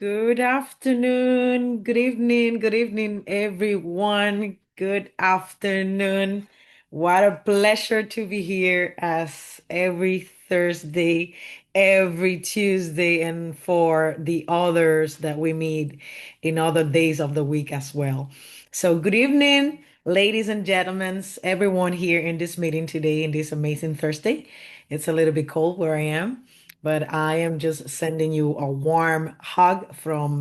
Good afternoon, good evening, everyone. Good afternoon. What a pleasure to be here as every Thursday, every Tuesday, and for the others that we meet in other days of the week as well. So, good evening, ladies and gentlemen, everyone here in this meeting today, in this amazing Thursday. It's a little bit cold where I am, but I am just sending you a warm hug from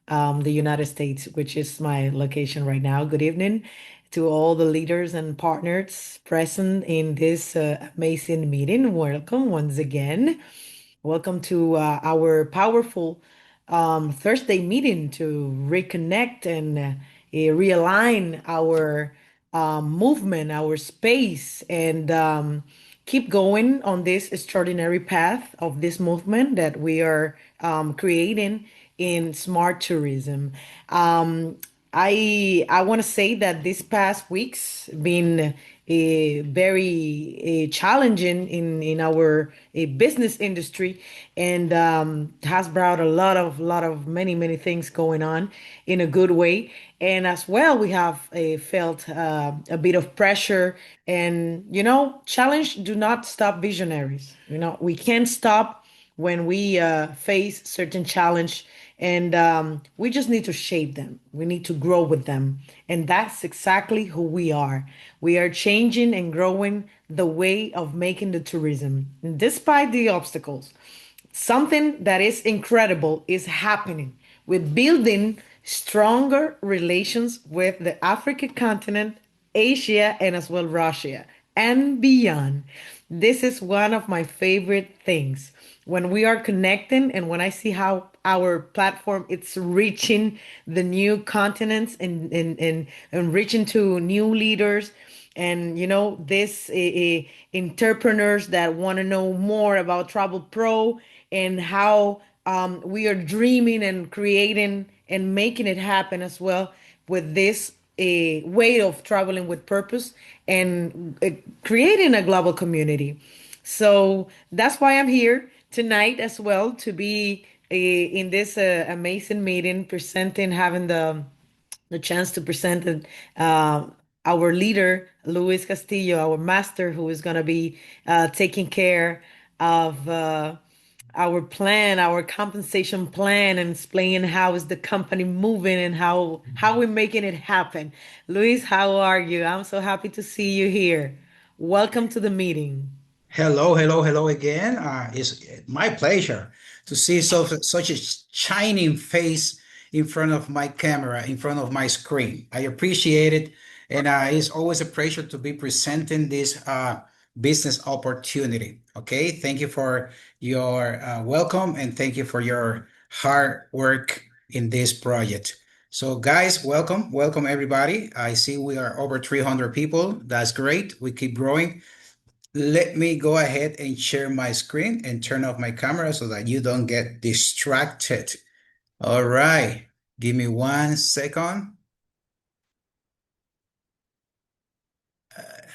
the United States, which is my location right now. Good evening to all the leaders and partners present in this amazing meeting. Welcome once again. Welcome to our powerful Thursday meeting to reconnect and realign our movement, our space, and keep going on this extraordinary path of this movement that we are creating in smart tourism. I want to say that this past week's been very challenging in our business industry, and has brought a lot of many things going on in a good way. And as well, we have felt a bit of pressure, and challenge do not stop visionaries. We can't stop when we face certain challenge, and we just need to shape them. We need to grow with them, and that's exactly who we are. We are changing and growing the way of making the tourism despite the obstacles. Something that is incredible is happening. We're building stronger relations with the African continent, Asia, and as well Russia and beyond. This is one of my favorite things. When we are connecting and when I see how our platform it's reaching the new continents and reaching to new leaders, and this entrepreneurs that want to know more about Travel Pro, and how we are dreaming and creating and making it happen as well with this a way of traveling with purpose, and creating a global community. So that's why I'm here tonight as well, to be in this amazing meeting, presenting, having the chance to present our leader, Luis Castillo, our master, who is going to be taking care of our plan, our compensation plan, and explaining how is the company moving and how we're making it happen. Luis, how are you? I'm so happy to see you here. Welcome to the meeting. Hello again. It's my pleasure to see such a shining face in front of my camera, in front of my screen. I appreciate it, and it's always a pleasure to be presenting this business opportunity. Okay, thank you for your welcome, and thank you for your hard work in this project. So, guys, welcome everybody. I see we are over 300 people. That's great. We keep growing. Let me go ahead and share my screen and turn off my camera so that you don't get distracted. All right, give me 1 second.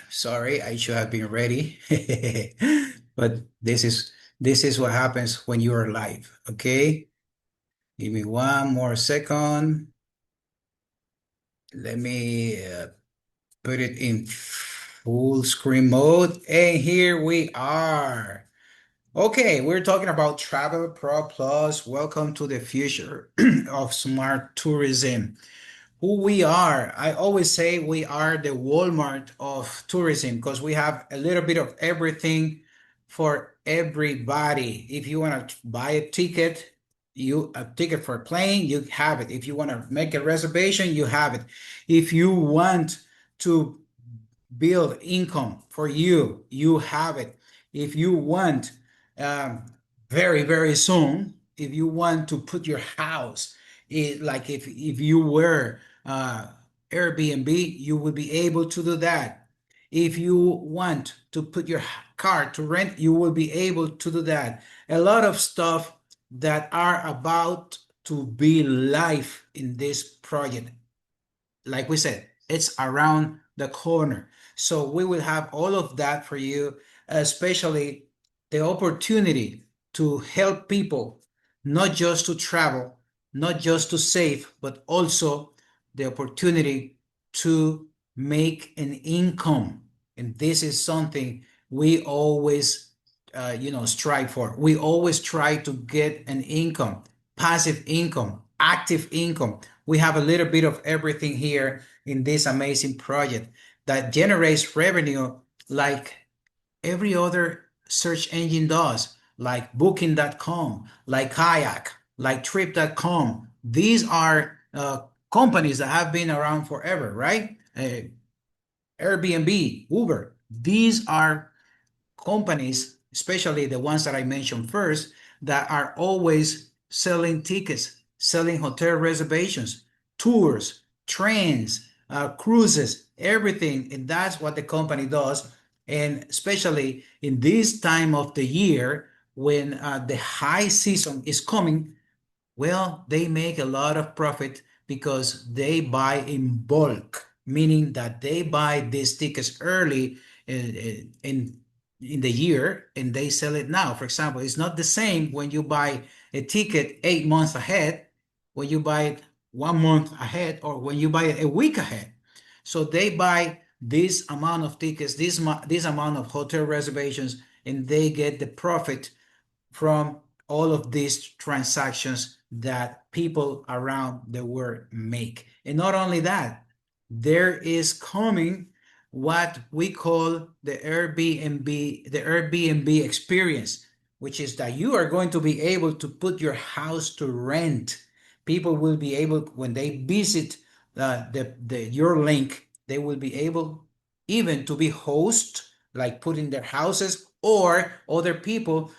Sorry, I should have been ready. But this is what happens when you are live, okay? Give me 1 more second. Let me put it in full screen mode, and here we are. Okay, we're talking about Travel Pro Plus. Welcome to the future of smart tourism. Who we are, I always say we are the Walmart of tourism because we have a little bit of everything for everybody. If you want to buy a ticket for a plane, you have it. If you want to make a reservation, you have it. If you want to build income for you, you have it. If you want um, very soon, if you want to put your house, like if you were Airbnb, you would be able to do that. If you want to put your car to rent, you will be able to do that. A lot of stuff that are about to be live in this project. Like we said, it's around the corner. So we will have all of that for you, especially the opportunity to help people, not just to travel, not just to save, but also the opportunity to make an income. And this is something we always, strive for. We always try to get an income, passive income, active income. We have a little bit of everything here in this amazing project that generates revenue like every other search engine does, like booking.com, like kayak, like trip.com. These are companies that have been around forever, right? Airbnb, Uber. These are companies, especially the ones that I mentioned first, that are always selling tickets, selling hotel reservations, tours, trains, cruises, everything. And that's what the company does. And especially in this time of the year when the high season is coming, well, they make a lot of profit because they buy in bulk, meaning that they buy these tickets early in the year and they sell it now. For example, it's not the same when you buy a ticket 8 months ahead, when you buy it 1 month ahead, or when you buy it a week ahead. So they buy this amount of tickets, this amount of hotel reservations, and they get the profit from all of these transactions that people around the world make. And not only that, there is coming what we call the Airbnb experience, which is that you are going to be able to put your house to rent. People will be able, when they visit your link, they will be able even to be host, like putting their houses, or other people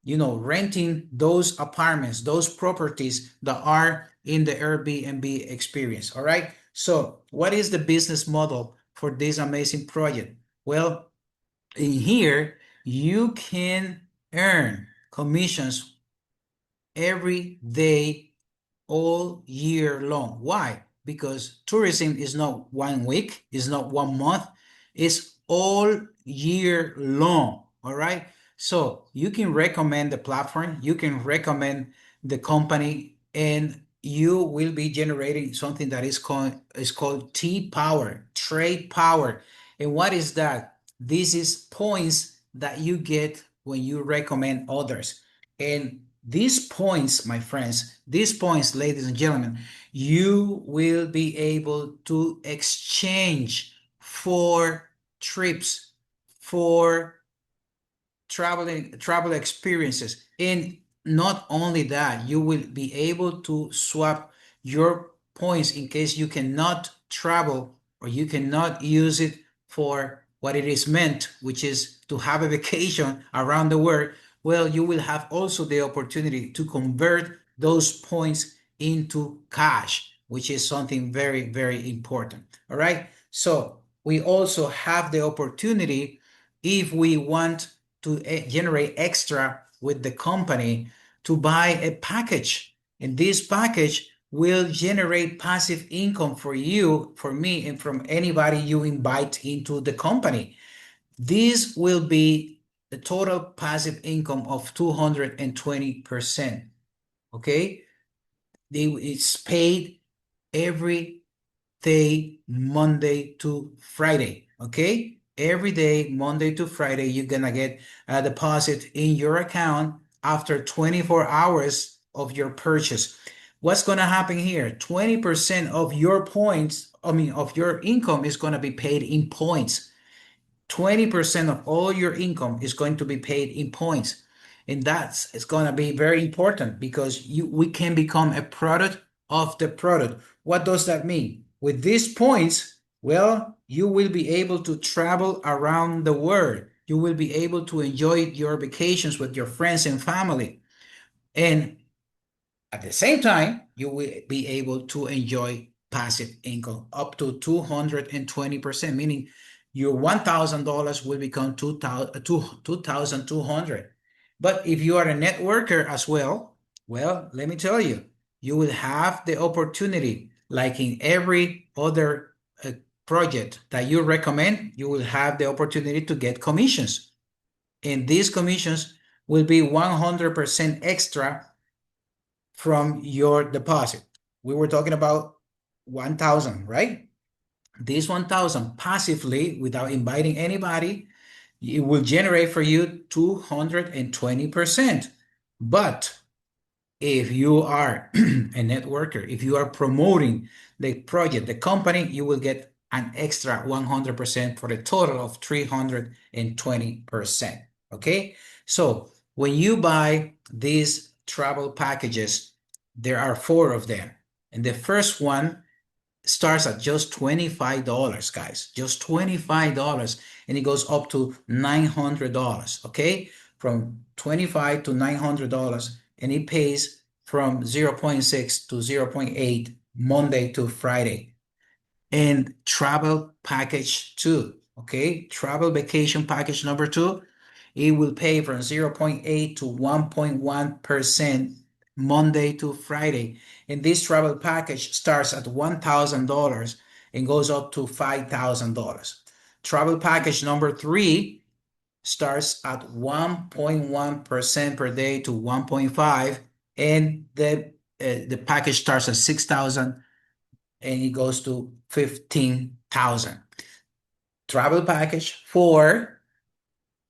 renting those apartments, those properties that are in the Airbnb experience. All right. So, what is the business model for this amazing project? Well, in here, you can earn commissions every day all year long. Why? Because tourism is not 1 week, it's not 1 month, it's all year long. All right. So you can recommend the platform, you can recommend the company, and you will be generating something that is called T power, trade power. And what is that? This is points that you get when you recommend others. And these points, my friends, these points, ladies and gentlemen, you will be able to exchange for trips, for travel experiences. And not only that, you will be able to swap your points in case you cannot travel or you cannot use it for what it is meant, which is to have a vacation around the world. Well, you will have also the opportunity to convert those points into cash, which is something very, very important. All right. So we also have the opportunity, if we want to generate extra with the company, to buy a package. And this package will generate passive income for you, for me, and from anybody you invite into the company. This will be the total passive income of 220%. Okay. It's paid every day, Monday to Friday. Okay. Every day, Monday to Friday, you're going to get a deposit in your account after 24 hours of your purchase. What's going to happen here? 20% of your points, of your income is going to be paid in points. 20% of all your income is going to be paid in points. And that's it's going to be very important because we can become a product of the product. What does that mean? With these points, well, you will be able to travel around the world. You will be able to enjoy your vacations with your friends and family. And at the same time, you will be able to enjoy passive income up to 220%, meaning your $1,000 will become 2,200. But if you are a networker as well, well, let me tell you, you will have the opportunity, like in every other project that you recommend, you will have the opportunity to get commissions. And these commissions will be 100% extra from your deposit. We were talking about 1,000, right? This 1,000 passively, without inviting anybody, it will generate for you 220%. But if you are a networker, if you are promoting the project, the company, you will get an extra 100% for a total of 320%. Okay. So when you buy these travel packages, there are four of them. And the first one starts at just $25, guys, just $25, and it goes up to $900. Okay, from 25 to $900, and it pays from 0.6 to 0.8 Monday to Friday. And travel package two, okay, travel vacation package number two, it will pay from 0.8 to 1.1% Monday to Friday. And this travel package starts at $1,000 and goes up to $5,000. Travel package number three starts at 1.1% per day to 1.5, and the package starts at 6,000 and it goes to 15,000. Travel package four,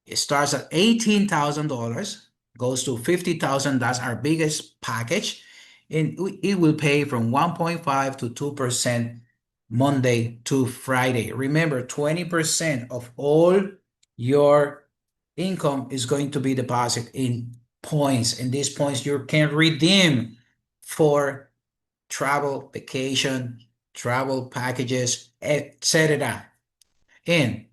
it starts at $18,000, goes to 50,000. That's our biggest package. And it will pay from 1.5 to 2% Monday to Friday. Remember, 20% of all your income is going to be deposited in points. And these points you can redeem for travel, vacation, travel packages, etc. And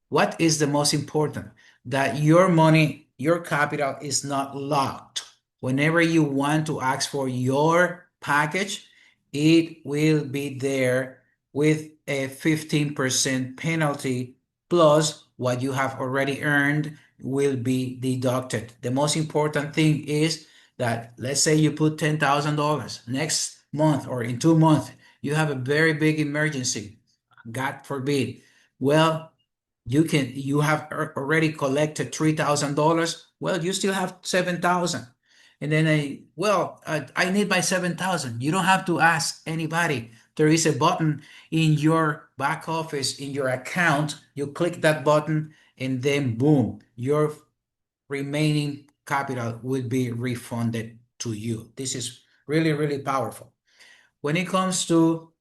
what is the most important? That your money, your capital is not locked. Whenever you want to ask for your package, it will be there with a 15% penalty, plus what you have already earned will be deducted. The most important thing is that, let's say you put $10,000 next month or in 2 months, you have a very big emergency, God forbid. Well, you have already collected $3,000. Well, you still have 7,000. And then I need my 7,000. You don't have to ask anybody. There is a button in your back office, in your account. You click that button, and then boom, your remaining capital will be refunded to you. This is really, really powerful. When it comes to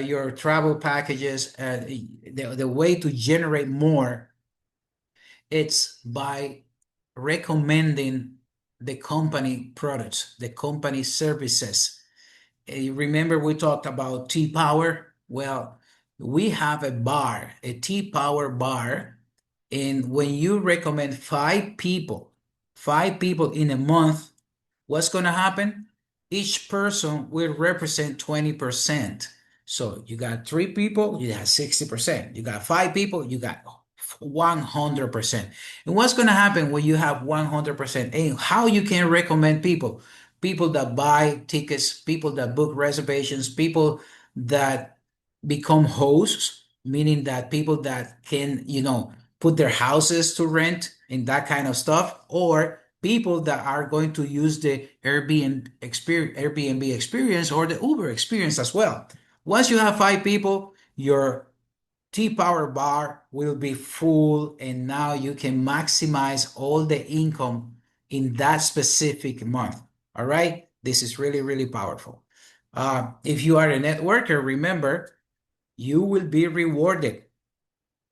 your travel packages, the way to generate more, it's by recommending the company products, the company services. Remember we talked about T-Power? Well, we have a bar, a T-Power bar, and when you recommend five people in a month, what's going to happen? Each person will represent 20%. So you got three people, you got 60%. You got five people, you got 100%. And what's going to happen when you have 100%? And how you can recommend people? People that buy tickets, people that book reservations, people that become hosts, meaning that people that can, put their houses to rent and that kind of stuff, or people that are going to use the Airbnb experience or the Uber experience as well. Once you have five people, your T-Power bar will be full, and now you can maximize all the income in that specific month. All right. This is really, really powerful. If you are a networker, remember, you will be rewarded.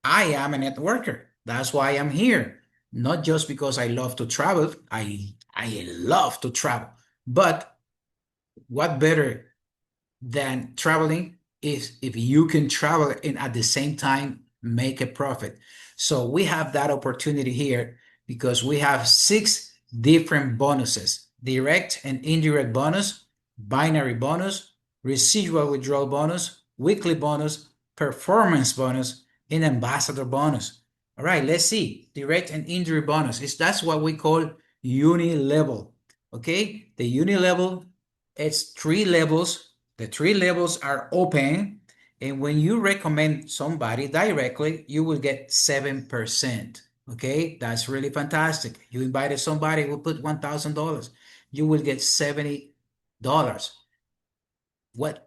I am a networker. That's why I'm here. Not just because I love to travel. I love to travel. But what better than traveling is if you can travel and at the same time make a profit. So we have that opportunity here because we have six different bonuses: direct and indirect bonus, binary bonus, residual withdrawal bonus, weekly bonus, performance bonus, and ambassador bonus. All right, let's see. Direct and indirect bonus is that's what we call uni level. Okay, the uni level, it's three levels. The three levels are open, and when you recommend somebody directly, you will get 7%. Okay, that's really fantastic. You invited somebody who put $1,000, you will get 70. What,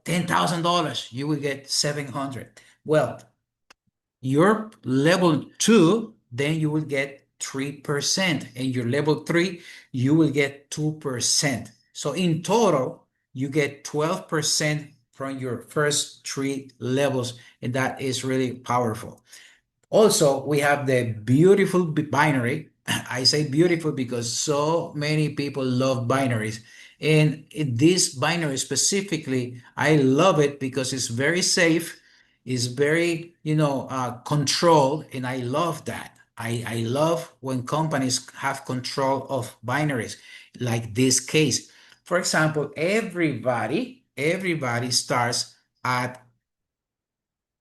$10,000? You will get 700. Well, your level two, then you will get 3%. And your level three, you will get 2%. So in total, you get 12% from your first three levels. And that is really powerful. Also, we have the beautiful binary. I say beautiful because so many people love binaries. And in this binary specifically, I love it because it's very safe, it's very, controlled, and I love that. I love when companies have control of binaries, like this case. For example, everybody starts at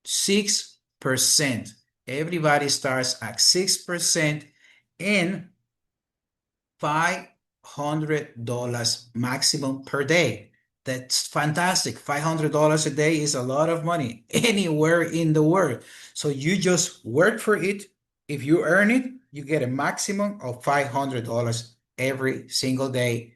6%. Everybody starts at 6% and $500 maximum per day. That's fantastic. $500 a day is a lot of money anywhere in the world. So you just work for it. If you earn it, you get a maximum of $500 every single day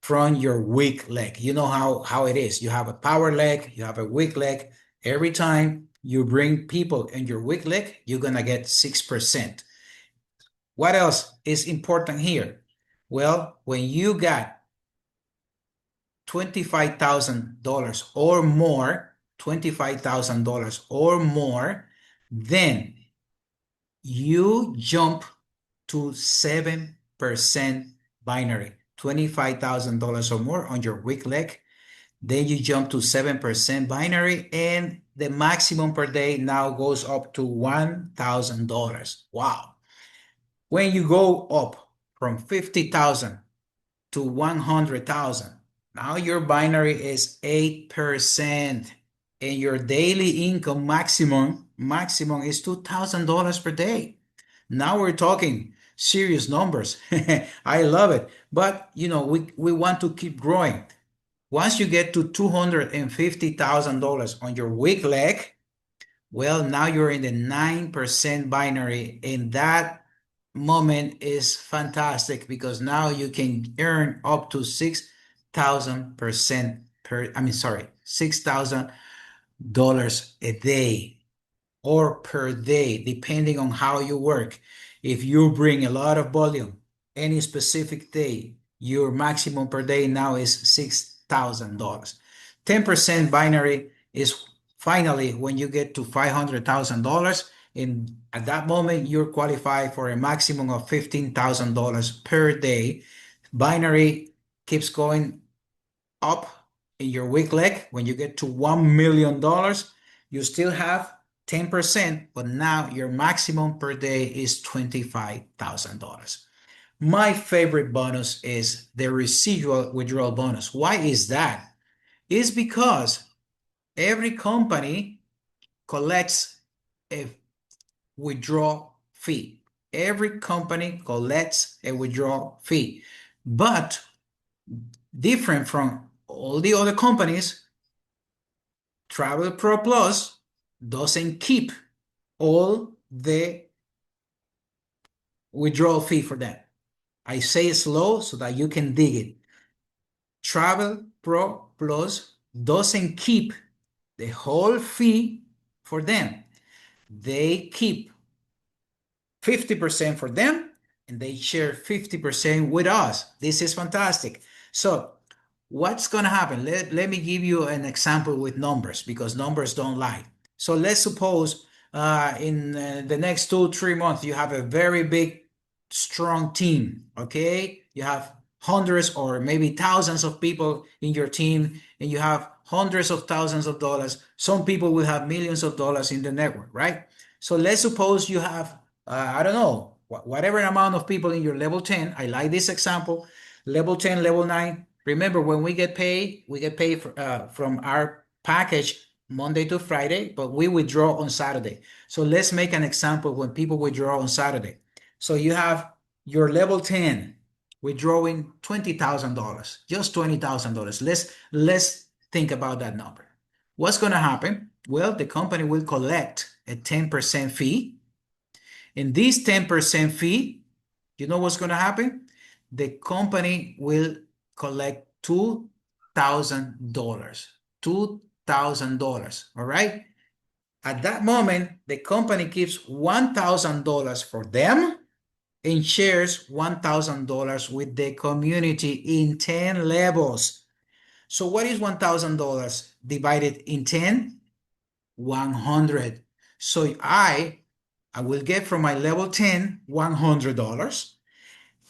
from your weak leg. You know how it is. You have a power leg, you have a weak leg. Every time you bring people in your weak leg, you're going to get 6%. What else is important here? Well, when you got $25,000 or more, $25,000 or more, then you jump to 7% binary, $25,000 or more on your weak leg. Then you jump to 7% binary, and the maximum per day now goes up to $1,000. Wow. When you go up from 50,000 to 100,000, now your binary is 8%, and your daily income maximum is $2,000 per day. Now we're talking serious numbers. I love it. But we want to keep growing. Once you get to $250,000 on your weak leg, well, now you're in the 9% binary, and that moment is fantastic because now you can earn up to 6,000% $6,000 a day or per day, depending on how you work. If you bring a lot of volume, any specific day, your maximum per day now is $6,000. 10% binary is finally when you get to $500,000. And at that moment, you're qualified for a maximum of $15,000 per day. Binary keeps going up in your weak leg. When you get to $1 million, you still have 10%, but now your maximum per day is $25,000. My favorite bonus is the residual withdrawal bonus. Why is that? It's because every company collects a withdrawal fee. Every company collects a withdrawal fee, but different from all the other companies, Travel Pro Plus doesn't keep all the withdrawal fee for that. I say it slow so that you can dig it. Travel Pro Plus doesn't keep the whole fee for them. They keep 50% for them and they share 50% with us. This is fantastic. So what's going to happen? Let me give you an example with numbers because numbers don't lie. So let's suppose in the next 2-3 months, you have a very big, strong team. Okay. You have hundreds or maybe thousands of people in your team, and you have hundreds of thousands of dollars. Some people will have millions of dollars in the network, right? So let's suppose you have, I don't know, whatever amount of people in your level 10. I like this example. Level 10, level 9. Remember, when we get paid, from our package Monday to Friday, but we withdraw on Saturday. So let's make an example when people withdraw on Saturday. So you have your level 10 withdrawing $20,000, just $20,000. Let's think about that number. What's going to happen? Well, the company will collect a 10% fee. And this 10% fee, you know what's going to happen? The company will collect $2,000. $2,000. All right. At that moment, the company gives $1,000 for them and shares $1,000 with the community in 10 levels. So what is $1,000 divided in 10? 100. So I will get from my level 10 $100.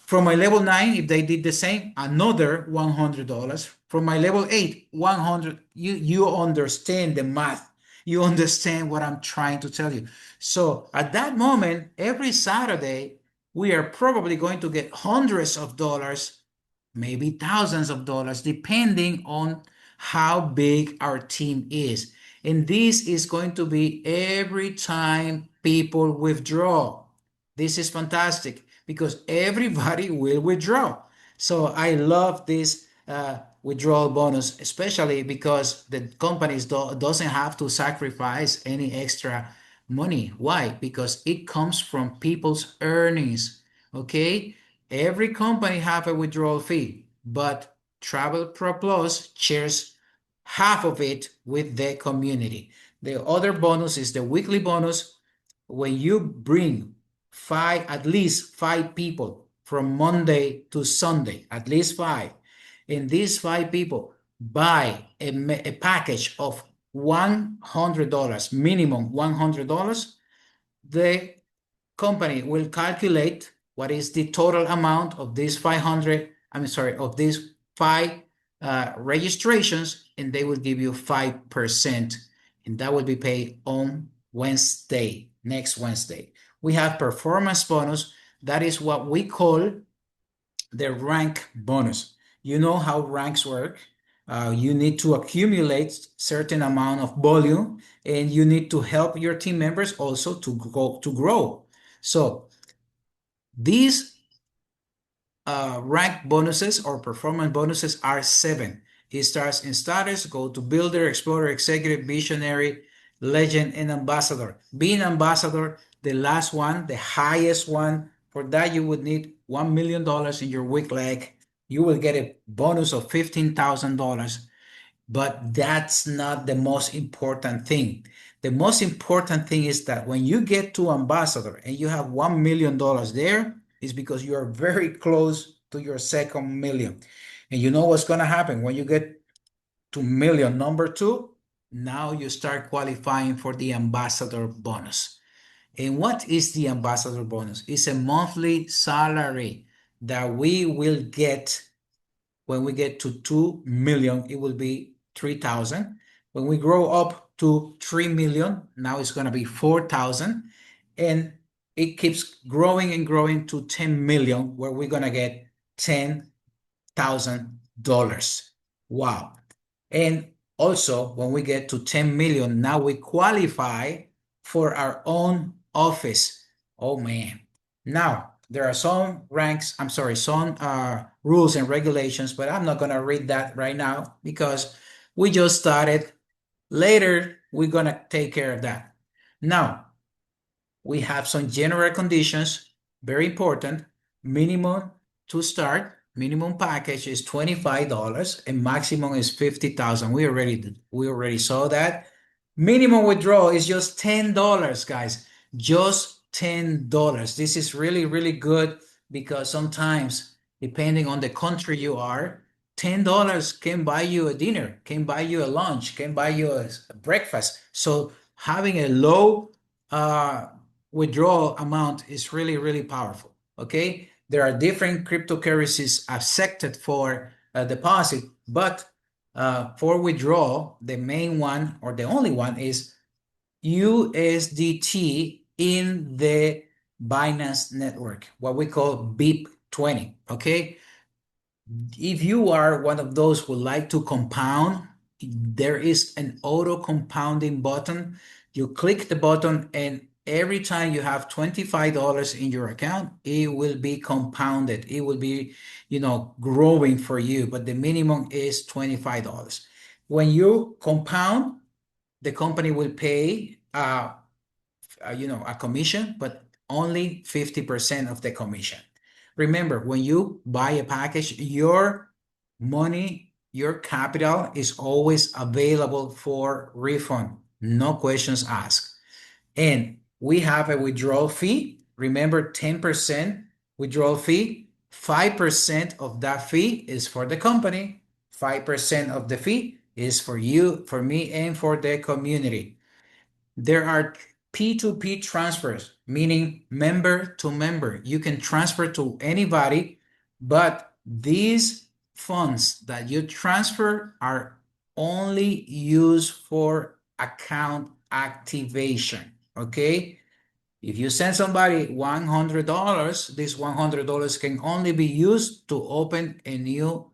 From my level 9, if they did the same, another $100. From my level 8, 100. You understand the math. You understand what I'm trying to tell you. So at that moment, every Saturday, we are probably going to get hundreds of dollars, maybe thousands of dollars, depending on how big our team is. And this is going to be every time people withdraw. This is fantastic because everybody will withdraw. So I love this withdrawal bonus, especially because the companies doesn't have to sacrifice any extra money. Why? Because it comes from people's earnings. Okay, every company have a withdrawal fee, but Travel Pro Plus shares half of it with the community. The other bonus is the weekly bonus. When you bring at least five people from Monday to Sunday, at least five, and these five people buy a package of $100, minimum $100, the company will calculate what is the total amount of these 500, I'm sorry, of these five registrations, and they will give you 5%, and that will be paid on Wednesday, next Wednesday. We have performance bonus. That is what we call the rank bonus. You know how ranks work. You need to accumulate certain amount of volume, and you need to help your team members also to grow. So these rank bonuses or performance bonuses are seven. It starts in status, go to builder, explorer, executive, visionary, legend, and ambassador. Being ambassador, the last one, the highest one, for that you would need $1 million in your weak leg. You will get a bonus of $15,000. But that's not the most important thing. The most important thing is that when you get to ambassador and you have $1 million there, is because you are very close to your second million. And you know what's going to happen when you get to million number two? Now you start qualifying for the ambassador bonus. And what is the ambassador bonus? It's a monthly salary that we will get. When we get to 2 million, it will be 3,000. When we grow up to 3 million, now it's going to be 4,000. And it keeps growing and growing to 10 million, where we're going to get $10,000. Wow. And also, when we get to 10 million, now we qualify for our own office. Oh, man. Now, there are some ranks, I'm sorry, some rules and regulations, but I'm not going to read that right now because we just started. Later, we're going to take care of that. Now, we have some general conditions, very important. Minimum to start, minimum package is $25 and maximum is 50,000. We already saw that. Minimum withdrawal is just $10, guys. Just $10. This is really, really good because sometimes, depending on the country you are, $10 can buy you a dinner, can buy you a lunch, can buy you a breakfast. So having a low uh, withdrawal amount is really, really powerful. Okay. There are different cryptocurrencies accepted for a deposit, but for withdrawal, the main one or the only one is USDT in the Binance network, what we call BIP20. Okay. If you are one of those who like to compound, there is an auto compounding button. You click the button, and every time you have $25 in your account, it will be compounded. It will be, growing for you, but the minimum is $25. When you compound, the company will pay a commission, but only 50% of the commission. Remember, when you buy a package, your money your capital is always available for refund. No questions asked. And we have a withdrawal fee. Remember, 10% withdrawal fee. 5% of that fee is for the company. 5% of the fee is for you, for me, and for the community. There are P2P transfers, meaning member to member. You can transfer to anybody, but these funds that you transfer are only used for account activation. Okay? If you send somebody $100, this $100 can only be used to open a new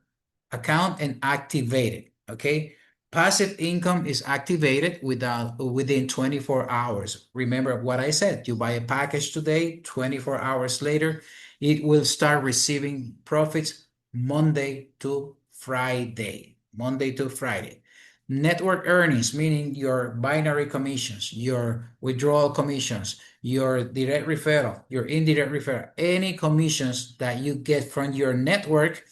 account and activate it. Okay. Passive income is activated within 24 hours. Remember what I said. You buy a package today, 24 hours later, it will start receiving profits Monday to Friday. Monday to Friday. Network earnings, meaning your binary commissions, your withdrawal commissions, your direct referral, your indirect referral, any commissions that you get from your network,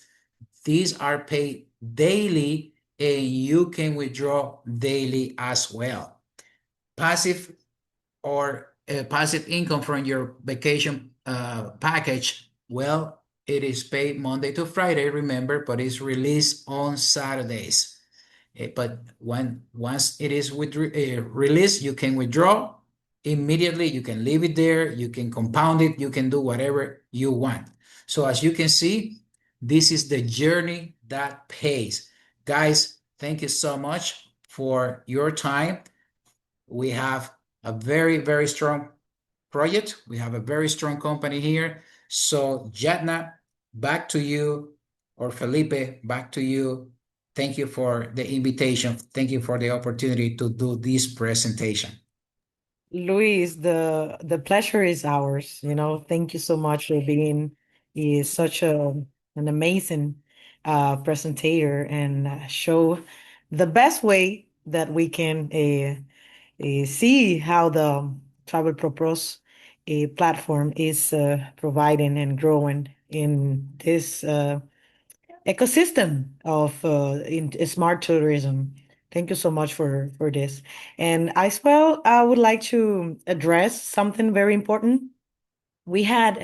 these are paid daily and you can withdraw daily as well. Passive or passive income from your vacation package, well, it is paid Monday to Friday, remember, but it's released on Saturdays. But once it is released, you can withdraw immediately. You can leave it there. You can compound it. You can do whatever you want. So as you can see, this is the journey that pays. Guys, thank you so much for your time. We have a very, very strong project. We have a very strong company here. So Jatna, back to you, or Felipe, back to you. Thank you for the invitation. Thank you for the opportunity to do this presentation. Luis, the pleasure is ours. Thank you so much for being such an amazing presentator and show the best way that we can see how the Travel Propros platform is providing and growing in this ecosystem of in smart tourism. Thank you so much for this. And as well, I would like to address something very important. We had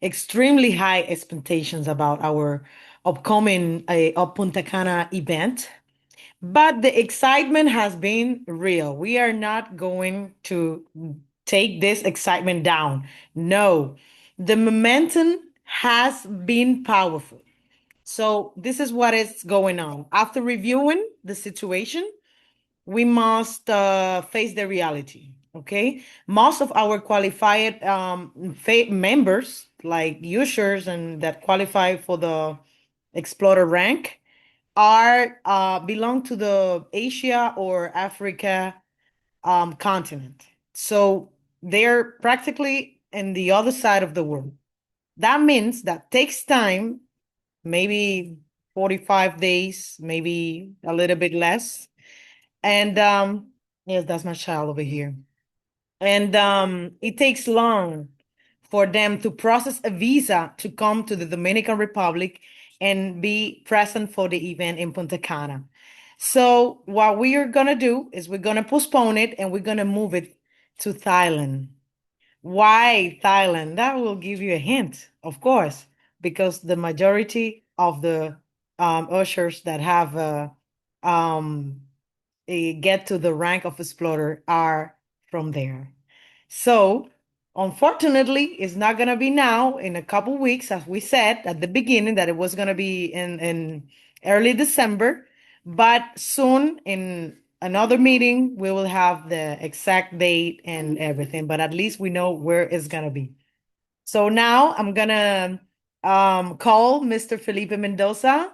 extremely high expectations about our upcoming Up Punta Cana event, but the excitement has been real. We are not going to take this excitement down. No, the momentum has been powerful. So this is what is going on. After reviewing the situation, we must face the reality. Okay, most of our qualified members, like users, and that qualify for the Explorer rank, are belong to the Asia or Africa continent. So they're practically in the other side of the world. That means that takes time, maybe 45 days, maybe a little bit less. And yes, that's my child over here. And it takes long for them to process a visa to come to the Dominican Republic and be present for the event in Punta Cana. So what we are gonna do is we're gonna postpone it and we're gonna move it to Thailand. Why Thailand? That will give you a hint, of course, because the majority of the ushers that have um, get to the rank of explorer are from there. So, unfortunately, it's not going to be now in a couple weeks, as we said at the beginning that it was going to be in early December, but soon in another meeting, we will have the exact date and everything, but at least we know where it's going to be. So now I'm going to call Mr. Felipe Mendoza,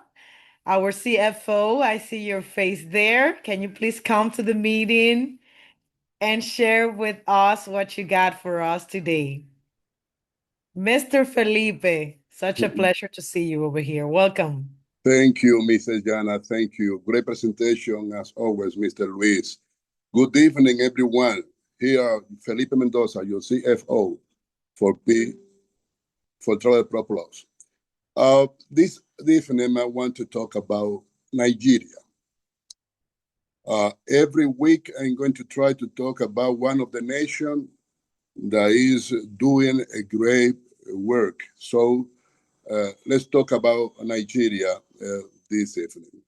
our CFO. I see your face there. Can you please come to the meeting and share with us what you got for us today? Mr. Felipe, such a pleasure to see you over here. Welcome. Thank you, Mrs. Jana. Thank you. Great presentation as always, Mr. Luis. Good evening, everyone. Here, Felipe Mendoza, your CFO for TravelProPlus. This evening, I want to talk about Nigeria. Every week, I'm going to try to talk about one of the nations that is doing a great work. So let's talk about Nigeria this evening.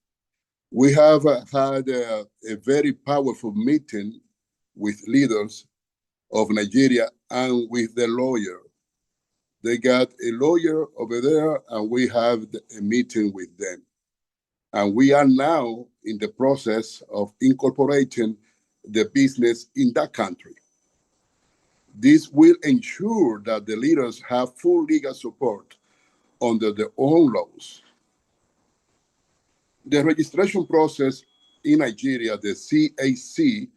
We have had a very powerful meeting with leaders of Nigeria and with the lawyer. They got a lawyer over there, and we have a meeting with them. And we are now in the process of incorporating the business in that country. This will ensure that the leaders have full legal support under their own laws. The registration process in Nigeria, the CAC,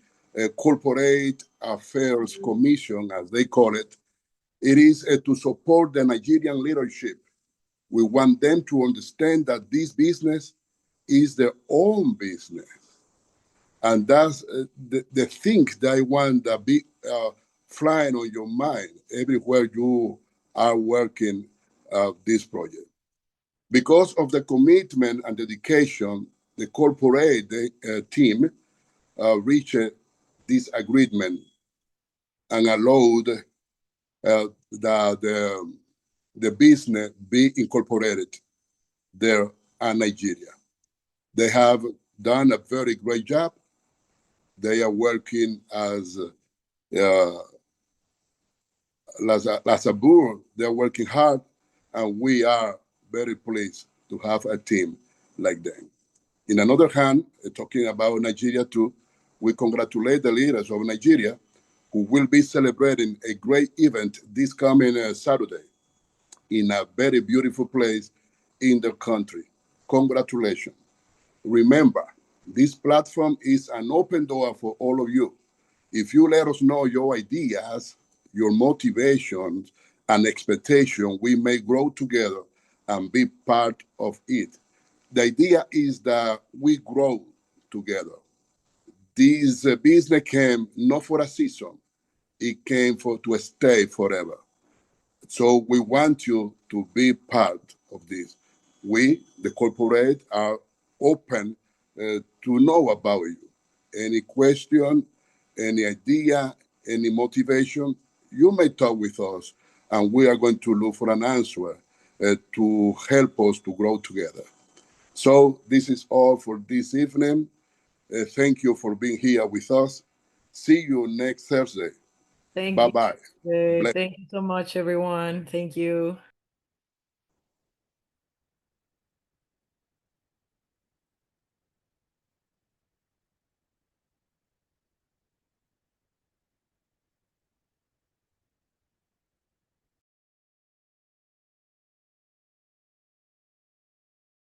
Corporate Affairs Commission, as they call it, it is to support the Nigerian leadership. We want them to understand that this business is their own business. And that's the things that I want to be flying on your mind everywhere you are working this project. Because of the commitment and dedication, the corporate team reached this agreement and allowed that the business be incorporated there in Nigeria. They have done a very great job. They are working as a board. They're working hard, and we are very pleased to have a team like them. In another hand, talking about Nigeria too, we congratulate the leaders of Nigeria who will be celebrating a great event this coming Saturday in a very beautiful place in the country. Congratulations. Remember, this platform is an open door for all of you. If you let us know your ideas, your motivations, and expectation, we may grow together and be part of it. The idea is that we grow together. This business came not for a season, it came to stay forever. So we want you to be part of this. We, the corporate, are open to know about you. Any question, any idea, any motivation, you may talk with us, and we are going to look for an answer to help us to grow together. So this is all for this evening. Thank you for being here with us. See you next Thursday. Thank Bye you. bye. Thank you so much, everyone. Thank you.